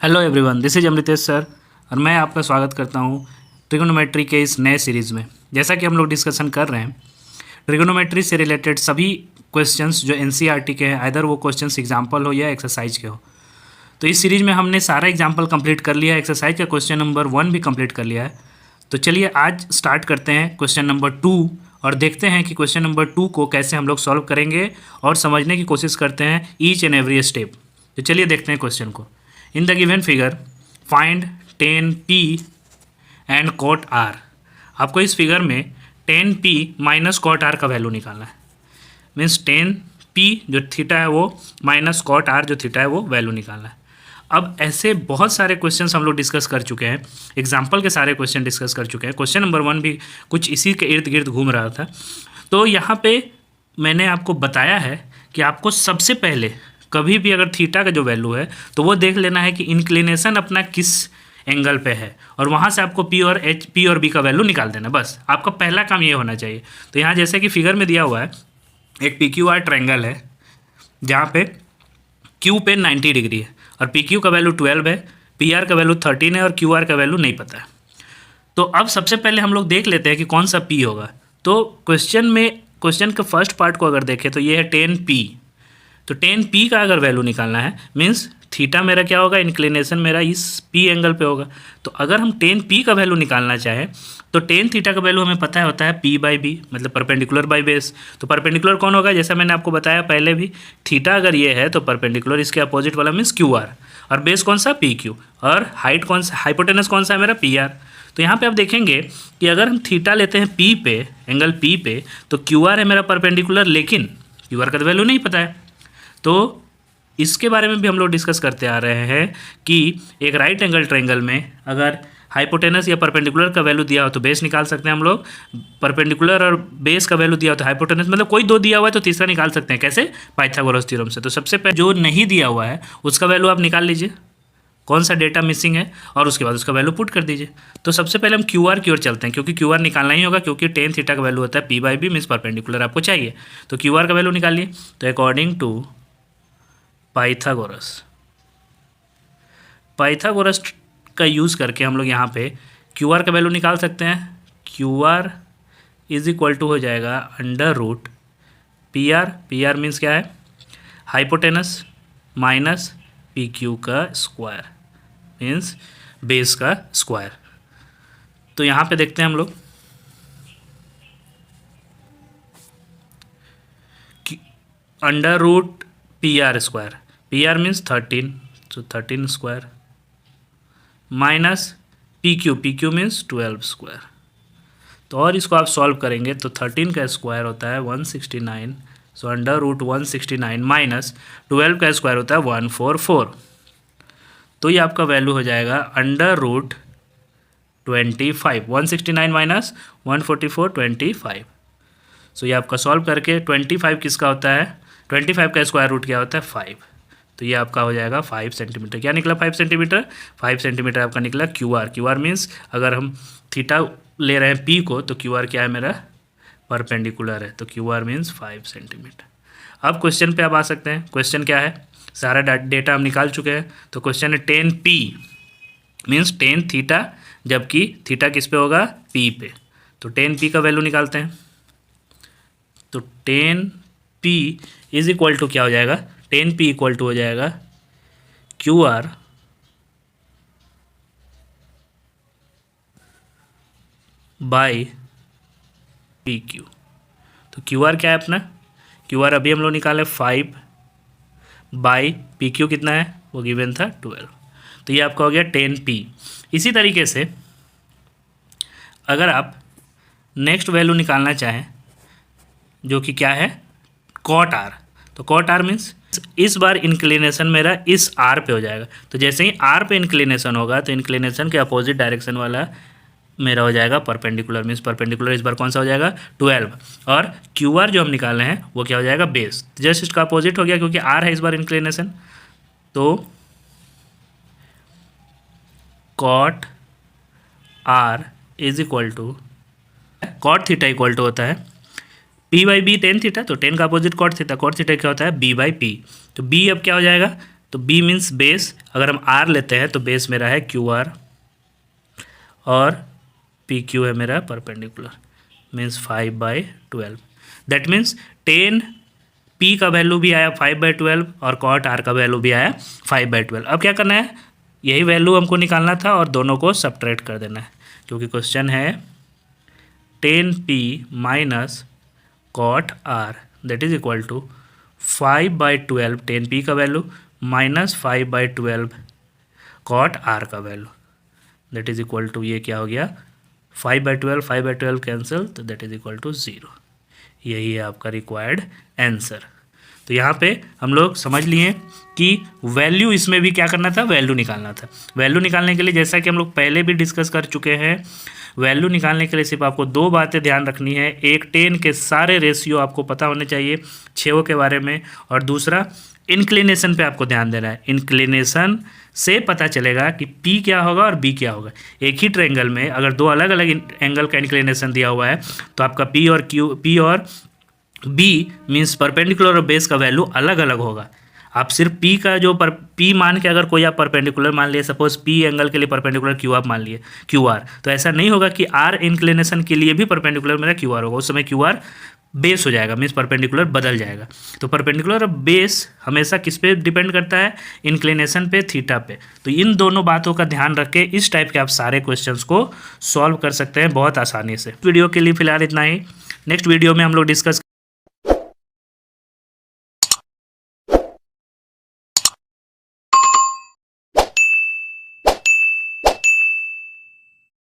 Hello everyone, this is Amritesh sir और मैं आपका स्वागत करता हूँ ट्रिगोनोमेट्री के इस नए सीरीज़ में। जैसा कि हम लोग डिस्कशन कर रहे हैं ट्रिगोनोमेट्री से रिलेटेड सभी क्वेश्चंस जो एनसीईआरटी के हैं, आइदर वो क्वेश्चंस एग्जाम्पल हो या एक्सरसाइज के हो। तो इस सीरीज़ में हमने सारा एग्जाम्पल कंप्लीट कर लिया है, एक्सरसाइज का क्वेश्चन नंबर 1 भी कंप्लीट कर लिया है। तो चलिए आज स्टार्ट करते हैं क्वेश्चन नंबर 2 और देखते हैं कि क्वेश्चन नंबर 2 को कैसे हम लोग सॉल्व करेंगे और समझने की कोशिश करते हैं ईच एंड एवरी स्टेप। तो चलिए देखते हैं क्वेश्चन को। In the given figure find tan p and cot r। आपको इस फिगर में tan p minus cot r का वैल्यू निकालना है। मीन्स tan p जो थीटा है वो माइनस cot r जो थीटा है वो वैल्यू निकालना है। अब ऐसे बहुत सारे क्वेश्चंस हम लोग डिस्कस कर चुके हैं, एग्जाम्पल के सारे क्वेश्चन डिस्कस कर चुके हैं। क्वेश्चन नंबर 1 भी कुछ इसी के इर्द गिर्द घूम रहा था। तो यहाँ पे मैंने आपको बताया है कि आपको सबसे पहले कभी भी अगर थीटा का जो वैल्यू है तो वो देख लेना है कि इंक्लिनेशन अपना किस एंगल पे है और वहाँ से आपको पी और बी का वैल्यू निकाल देना। बस आपका पहला काम ये होना चाहिए। तो यहाँ जैसे कि फिगर में दिया हुआ है एक पी क्यू आर ट्रायंगल है जहाँ पे क्यू पे 90 डिग्री है और पी क्यू का वैल्यू 12 है, पी आर का वैल्यू 13 है और क्यू आर का वैल्यू नहीं पता है। तो अब सबसे पहले हम लोग देख लेते हैं कि कौन सा पी होगा। तो क्वेश्चन के फर्स्ट पार्ट को अगर देखें तो ये है tan p। तो tan p का अगर वैल्यू निकालना है मीन्स थीटा मेरा क्या होगा, इंक्लिनेशन मेरा इस p एंगल पे होगा। तो अगर हम tan p का वैल्यू निकालना चाहें तो tan थीटा का वैल्यू हमें पता होता है p बाई बी, मतलब परपेंडिकुलर बाई बेस। तो परपेंडिकुलर कौन होगा, जैसा मैंने आपको बताया पहले भी, थीटा अगर ये है तो परपेंडिकुलर इसके अपोजिट वाला मीन्स क्यू आर और बेस कौन सा पी क्यू और हाइट कौन सा, हाइपोटेनस कौन सा है मेरा पी आर। तो यहाँ पे आप देखेंगे कि अगर हम थीटा लेते हैं p पे, एंगल p पे, तो क्यू आर है मेरा परपेंडिकुलर, लेकिन क्यू आर का तो वैल्यू नहीं पता है। तो इसके बारे में भी हम लोग डिस्कस करते आ रहे हैं कि एक राइट एंगल ट्रायंगल में अगर हाइपोटेनस या परपेंडिकुलर का वैल्यू दिया हो तो बेस निकाल सकते हैं हम लोग, परपेंडिकुलर और बेस का वैल्यू दिया हो तो हाइपोटेनस, मतलब कोई दो दिया हुआ है तो तीसरा निकाल सकते हैं। कैसे, पाइथागोरस थ्योरम से। तो सबसे पहले जो नहीं दिया हुआ है उसका वैल्यू आप निकाल लीजिए, कौन सा डेटा मिसिंग है, और उसके बाद उसका वैल्यू पुट कर दीजिए। तो सबसे पहले हम क्यू आर की ओर चलते हैं क्योंकि क्यू आर निकालना ही होगा, क्योंकि tan थीटा का वैल्यू होता है p by B means perpendicular आपको चाहिए। तो क्यू आर का वैल्यू निकालिए। तो अकॉर्डिंग टू पाइथागोरस का यूज़ करके हम लोग यहाँ पे क्यू आर का वैल्यू निकाल सकते हैं। Q R is equal to हो जाएगा under root P R means क्या है, हाइपोटेनस माइनस पी क्यू का स्क्वायर मीन्स बेस का स्क्वायर। तो यहाँ पे देखते हैं हम लोग under root P R square, P R means 13, तो 13 square minus P Q means 12 square. तो और इसको आप सॉल्व करेंगे तो 13 का स्क्वायर होता है 169, सो अंडर रूट 169 माइनस 12 का स्क्वायर होता है 144। तो ये आपका वैल्यू हो जाएगा अंडर रूट 25, 169 माइनस 144 25। सो ये आपका सॉल्व करके 25 किसका होता है, 25 का स्क्वायर रूट क्या होता है 5। तो ये आपका हो जाएगा 5 सेंटीमीटर। क्या निकला 5 सेंटीमीटर, 5 सेंटीमीटर आपका निकला क्यू आर मीन्स अगर हम थीटा ले रहे हैं p को तो क्यू आर क्या है मेरा, परपेंडिकुलर है, तो क्यू आर मीन्स 5 सेंटीमीटर। अब क्वेश्चन पे आप आ सकते हैं। क्वेश्चन क्या है, सारा डेटा हम निकाल चुके हैं। तो क्वेश्चन है tan p means tan theta, जबकि थीटा किस पे होगा, p पे। तो tan p का वैल्यू निकालते हैं। तो tan p is equal to क्या हो जाएगा, tan p इक्वल टू हो जाएगा Q R by P Q. तो क्यू आर क्या है अपना, क्यू आर अभी हम लोग निकाले 5 बाई पी क्यू कितना है, वो गिवन था 12। तो ये आपका हो गया tan p। इसी तरीके से अगर आप नेक्स्ट वैल्यू निकालना चाहें जो कि क्या है cot r, तो cot r मीन्स इस बार इंक्लिनेशन मेरा इस r पे हो जाएगा। तो जैसे ही r पे इंक्लिनेशन होगा तो इंक्लिनेशन के अपोजिट डायरेक्शन वाला मेरा हो जाएगा परपेंडिकुलर, मीन्स परपेंडिकुलर इस बार कौन सा हो जाएगा 12, और क्यू आर जो हम निकाल रहे हैं वो क्या हो जाएगा बेस, जस्ट इसका अपोजिट हो गया क्योंकि r है इस बार इंक्लिनेशन। तो cot r is equal to cot theta equal to होता है p by B tan theta, तो tan का अपोजिट cot थीटा क्या होता है b बाई पी। तो b अब क्या हो जाएगा, तो बी मीन्स बेस, अगर हम आर लेते हैं तो बेस मेरा है क्यू आर और पी क्यू है मेरा perpendicular, means 5/12। That means ten P का वैल्यू भी आया 5/12 और कॉट आर का वैल्यू भी आया 5/12। अब क्या करना है, यही वैल्यू हमको निकालना था और दोनों को सब्ट्रैक्ट कर देना है, क्योंकि क्वेश्चन है 10p minus cot R that is equal to 5/12 10p का वैल्यू माइनस 5/12 कॉट आर का value that is equal to, ये क्या हो गया 5/12 कैंसिल, तो दैट इज इक्वल टू 0। यही है आपका रिक्वायर्ड आंसर। तो यहाँ पे हम लोग समझ लिए कि वैल्यू इसमें भी क्या करना था, वैल्यू निकालना था। वैल्यू निकालने के लिए जैसा कि हम लोग पहले भी डिस्कस कर चुके हैं, वैल्यू निकालने के लिए सिर्फ आपको दो बातें ध्यान रखनी है। एक 10 के सारे रेशियो आपको पता होने चाहिए छेवों के बारे में, और दूसरा इंक्लिनेशन पे आपको ध्यान देना है। इंक्लिनेशन से पता चलेगा कि P क्या होगा और B क्या होगा। एक ही ट्रायंगल में अगर दो अलग अलग एंगल का इंक्लिनेशन दिया हुआ है तो आपका P और B मीन्स परपेंडिकुलर और बेस का वैल्यू अलग अलग होगा। आप सिर्फ P का जो P मान के अगर कोई आप परपेंडिकुलर मान लिए, सपोज P एंगल के लिए परपेंडिकुलर क्यू आप मान लिए QR, तो ऐसा नहीं होगा कि R इंक्लिनेशन के लिए भी परपेंडिकुलर मेरा QR होगा। उस समय QR बेस हो जाएगा, मीन्स परपेंडिकुलर बदल जाएगा। तो परपेंडिकुलर और बेस हमेशा किस पे डिपेंड करता है, इंक्लिनेशन पे, थीटा पे। तो इन दोनों बातों का ध्यान रख के इस टाइप के आप सारे क्वेश्चंस को सॉल्व कर सकते हैं बहुत आसानी से। वीडियो के लिए फिलहाल इतना ही। नेक्स्ट वीडियो में हम लोग डिस्कस